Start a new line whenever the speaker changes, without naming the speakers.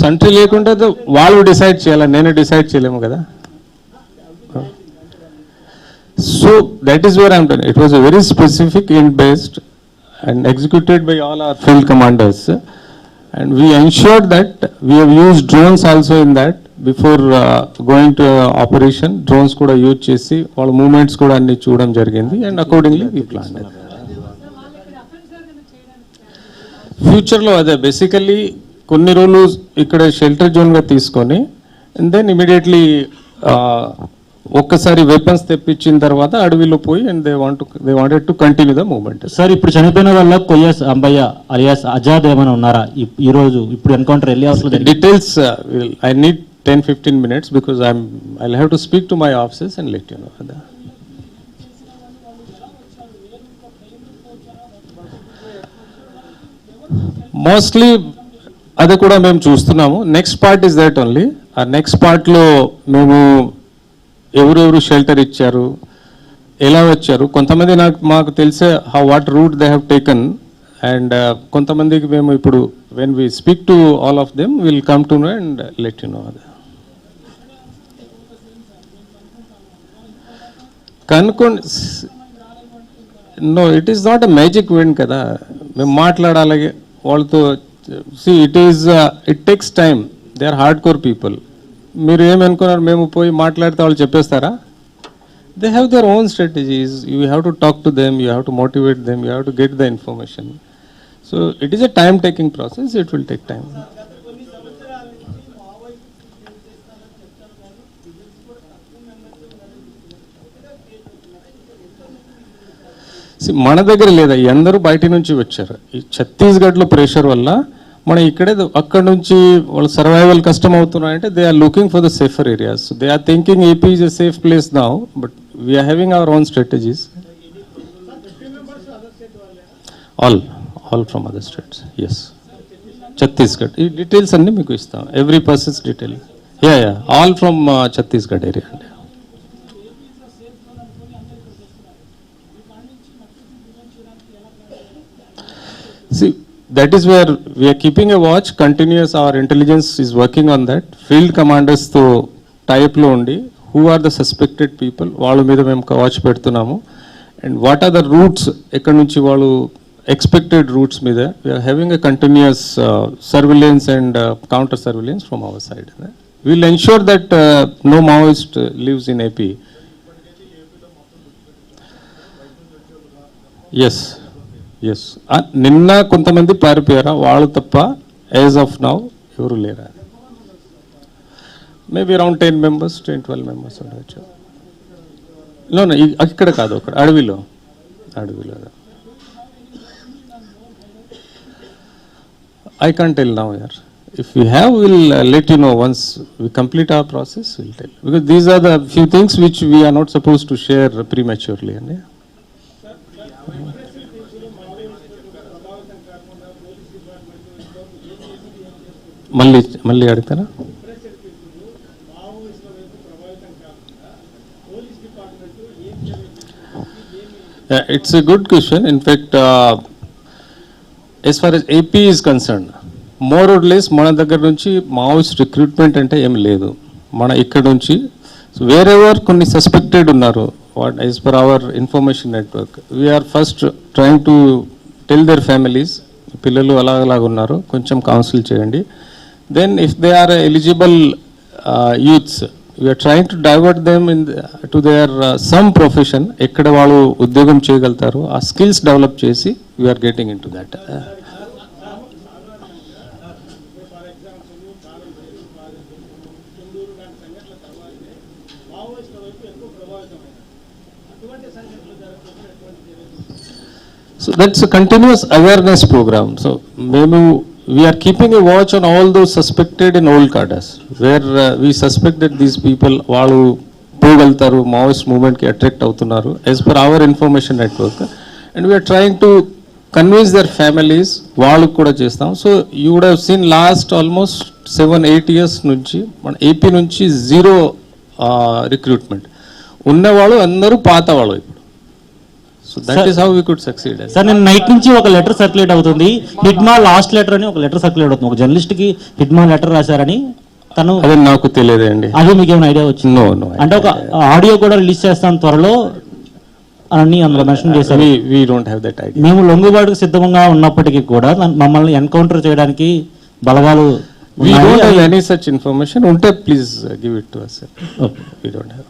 Sentry లేకుంటే వాళ్ళు decide చేయాలి, నేనే డిసైడ్ చేయలేము కదా. So that is where I'm done. It was a very specific ఇంట్ based and executed by all our field commanders, and we ensured that we have used drones also in that before going to operation. Drones kuda use chesi all movements kuda anni chudam jarigindi, and accordingly we planned it. Future lo ade basically konni rolu ikkada shelter zone ga teeskoni, and then immediately ఒక్కసారి weapons తెప్పించిన తర్వాత అడవిలో పోయి and they wanted to continue the movement.
Sir ఇప్పుడు చనిపోయిన వాళ్ళ కొయ్యస్ Ambaiah alias Azad ఏమైనా ఉన్నారా ఈ రోజు ఇప్పుడు ఎన్కౌంటర్ వెళ్ళి అవసరం?
Details I need 10-15 minutes because I'll have to speak to my officers and let you know. Mostly అది కూడా మేము చూస్తున్నాము. Next part is that only. ఆ నెక్స్ట్ పార్ట్లో మేము ఎవరెవరు షెల్టర్ ఇచ్చారు, ఎలా వచ్చారు, కొంతమంది మాకు తెలిసే what route they have taken, and కొంతమందికి మేము ఇప్పుడు when we speak to all of them will come to know and let you know. కనుక్కోండి. No, it is not a magic wind కదా, మేము మాట్లాడాలి వాళ్ళతో. It takes time. They are hard core people. మీరు ఏమనుకున్నారు మేము పోయి మాట్లాడితే వాళ్ళు చెప్పేస్తారా? They have their own strategies. You have to talk to them, you have to motivate them, you have to get the information. So it is a time taking process. It will take time. మన దగ్గర లేదా, అందరూ బయట నుంచి వచ్చారు. ఈ ఛత్తీస్గఢ్లో pressure వల్ల మన ఇక్కడే అక్కడ నుంచి వాళ్ళ సర్వైవల్ కష్టం అవుతున్నాయంటే they are looking for the safer areas. They are thinking AP is a safe place now, but we're having our own strategies. All from other states. Yes, Chhattisgarh. ఈ డీటెయిల్స్ అన్నీ మీకు ఇస్తాం, every persons detail. Yeah all from Chhattisgarh area అండి. See, that is where we are keeping a watch, continuous. Our intelligence is working on that. Field commanders to type lo undi who are the suspected people vallu meeda mem watch pedutunnamo, and what are the routes ekkadi nunchi vallu expected routes meeda we are having a continuous surveillance and counter surveillance from our side. We will ensure that no Maoist lives in AP. Yes, నిన్న కొంతమంది పారిపోయారా, వాళ్ళు తప్ప as of now ఎవరు లేరా? Maybe around 10 members, 10-12 members ఉండొచ్చు. లోన ఇక్కడ కాదు, అక్కడ అడవిలో. I can't tell now, yaar. If we have, we'll let you know once we complete our process. We'll tell, because these are the few things which we are not supposed to share prematurely. మళ్ళీ అడుగుతారా? It's a good question. In fact as far as AP is concerned, more or less మన దగ్గర నుంచి Maoist recruitment అంటే ఏం లేదు. మన ఇక్కడ నుంచి వేరెవర్ కొన్ని సస్పెక్టెడ్ ఉన్నారు, what as per our information network, we're first trying to tell their families, పిల్లలు అలాగ ఉన్నారు, కొంచెం కౌన్సిల్ చేయండి. Then if they are eligible youths, we are trying to divert them to their some profession. ekkada vallu udyogam cheyagaltaru, aa skills develop chesi we are getting into that. So that's a continuous awareness program. So we are keeping a watch on all those suspected in old cadres where we suspect that these people వాళ్ళు పోగలుగుతారు, Maoist మూవ్మెంట్కి attract అవుతున్నారు as per our information network, and we are trying to convince their families. వాళ్ళకు కూడా చేస్తాం. So you would have seen last almost 7-8 years నుంచి మన AP నుంచి zero recruitment ఉన్నవాళ్ళు అందరూ పాత వాళ్ళు ఇప్పుడు. So that is how we could succeed.
Sir నేను నైట్ నుంచి ఒక లెటర్ సర్క్యులేట్ అవుతుంది, హిడ్మా లాస్ట్ లెటర్ అని ఒక లెటర్ సర్క్యులేట్ అవుతుంది. ఒక జర్నలిస్ట్ కి హిడ్మా లెటర్ రాశారని తను,
అదే నాకు తెలియదండి.
అది మీకు ఏమైనా ఐడియా వచ్చింది?
No.
అంటే ఒక ఆడియో కూడా రిలీజ్ చేస్తాను త్వరలో అని అందులో మెన్షన్ చేశారు.
We don't have that idea.
మేము లొంగుబాటుకు సిద్ధంగా ఉన్నప్పటికీ కూడా మమ్మల్ని ఎన్కౌంటర్ చేయడానికి బలగాలు
We
ఉన్నాయి.
don't have any such information. Unte please give it to us, sir.
Okay.
We don't have.